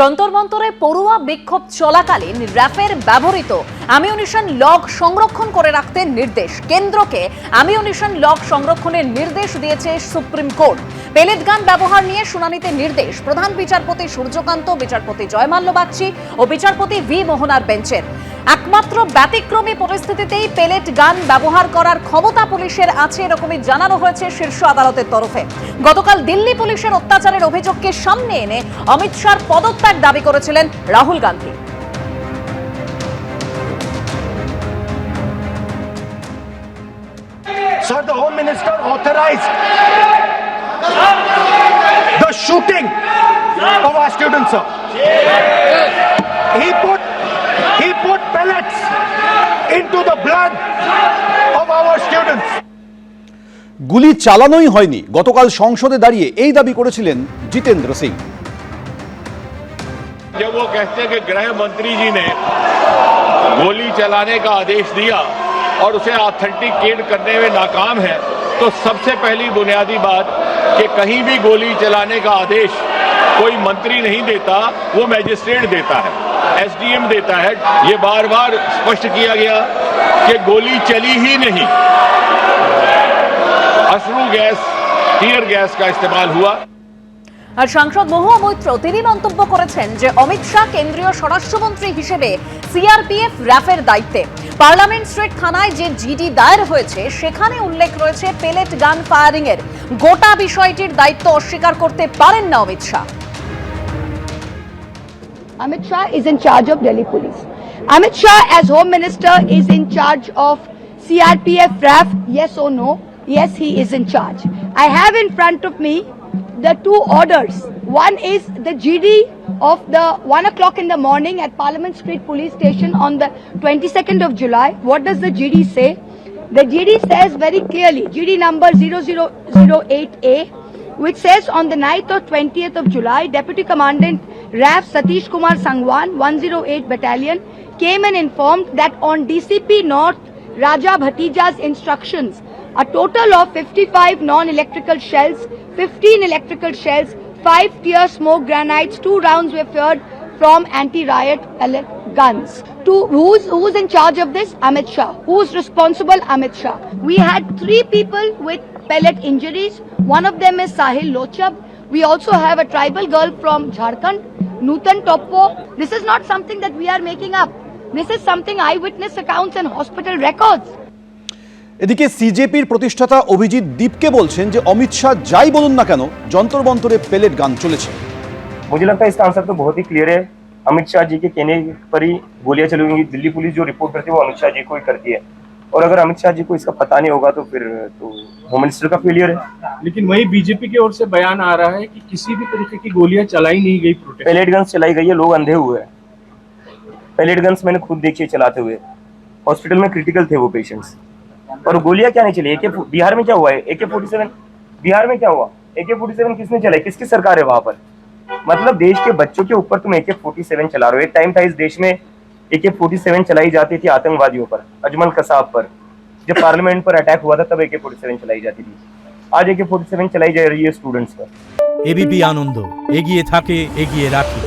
যন্তর মন্তরে পড়ুয়া বিক্ষোভ চলাকালীন র্যাফের ব্যবহৃত অ্যামিউনিশন লগ সংরক্ষণ করে রাখতে নির্দেশ। কেন্দ্রকে অ্যামিউনিশন লগ সংরক্ষণের নির্দেশ দিয়েছে সুপ্রিম কোর্ট। পেলেট গান ব্যবহার নিয়ে শুনানিতে নির্দেশ প্রধান বিচারপতি সূর্যকান্ত, বিচারপতি জয়মাল্য বাগচি ও বিচারপতি ভি মোহনার বেঞ্চের। একমাত্র ব্যতিক্রমী পরিস্থিতিতেই পেলেট গান ব্যবহার করার ক্ষমতা পুলিশের আছে, এরকমই জানানো হয়েছে শীর্ষ আদালতের তরফে। গতকাল দিল্লি পুলিশের অত্যাচারের অভিযোগকে সামনে এনে অমিত শাহর পদত্যাগ দাবি করেছিলেন Rahul Gandhi. Sir, the Home Minister authorized the shooting of our students, sir. He put pellets into the blood of our students. গুলি চালানোই হয়নি, গতকাল সংসদে দাঁড়িয়ে এই দাবি করেছিলেন জিতেন্দ্র সিং। जब वो कहते हैं कि गृह मंत्री जी ने गोली चलाने का आदेश दिया और उसे ऑथेंटिकेट करने में नाकाम है, तो सबसे पहली बुनियादी बात कि कहीं भी गोली चलाने का आदेश कोई मंत्री नहीं देता, वो मैजिस्ट्रेट देता है, एसडीएम देता है। ये बार बार स्पष्ट किया गया कि गोली चली ही नहीं, अश्रु गैस, टीयर गैस का इस्तेमाल हुआ। আর সাংসদ মহুয়া মৈত্র তিনি মন্তব্য করেছেন যে অমিত শাহ কেন্দ্রীয় স্বরাষ্ট্রমন্ত্রী হিসেবে সিআরপিএফ র্যাফের দায়িত্বে। পার্লামেন্ট স্ট্রিট থানায় যে জিডি দায়ের হয়েছে সেখানে উল্লেখ রয়েছে পেলেট গান ফায়ারিং এর। গোটা বিষয়টির দায়িত্ব অস্বীকার করতে পারেন না Amit Shah. Amit Shah is in charge of Delhi Police. Amit Shah as Home Minister is in charge of CRPF RAF, yes or no? Yes, he is in charge. I have in front of me the two orders. One is the GD of the 1 o'clock in the morning at Parliament Street Police Station on the 22nd of July. What does the GD say? The GD says very clearly, GD number 0008A, which says on the night of 20th of July, Deputy Commandant RAF Satish Kumar Sangwan, 108 Battalion, came and informed that on DCP North Raja Bhatija's instructions, a total of 55 non-electrical shells, 15 electrical shells, 5 tear smoke granites, 2 rounds were fired from anti-riot pellet guns. Who's in charge of this? Amit Shah. Who's responsible? Amit Shah. We had 3 people with pellet injuries. One of them is Sahil Lochab. We also have a tribal girl from Jharkhand, Nutan Toppo. This is not something that we are making up. This is something eyewitness accounts and hospital records. এদিকে সিজেপির প্রতিষ্ঠাতা অভিজিৎ দীপকে বলছেন যে অমিত শাহ যাই বলুন না কেন যন্তর মন্তরে পেলেট গান চলেছে। मुझे लगता है इसका आंसर तो बहुत ही क्लियर है। अमित शाह जी के कहने पर ही गोलियां चलेंगी। दिल्ली पुलिस जो रिपोर्ट करती है वो अमित शाह जी को ही करती है, और अगर अमित शाह जी को इसका पता नहीं होगा तो फिर तो होम मिनिस्टर का फेलियर है। लेकिन वही बीजेपी की ओर से बयान आ रहा है कि किसी भी तरीके की गोलियां चलाई नहीं गई, प्रोटेस्ट पैलेट गन्स चलाई गई है, लोग अंधे हुए हैं। पैलेट गन्स मैंने खुद देखी चलाते हुए, हॉस्पिटल में क्रिटिकल थे वो पेशेंट्स, और गोलियां क्या नहीं चली। बिहार में क्या हुआ है? AK-47 बिहार में क्या हुआ? AK-47 किसने चलाई? किसकी सरकार है वहां पर? मतलब देश के बच्चों के ऊपर तुम AK-47 चला रहे हो। एक टाइम था इस देश में AK-47 चलाई जाती थी आतंकवादियों पर, अजमल कसाब पर। जब पार्लियामेंट पर अटैक हुआ था तब AK-47 चलाई जाती थी। आज AK-47 चलाई जा रही है स्टूडेंट्स पर। एबीपी आनंद एगिए थाके एगिए राखी।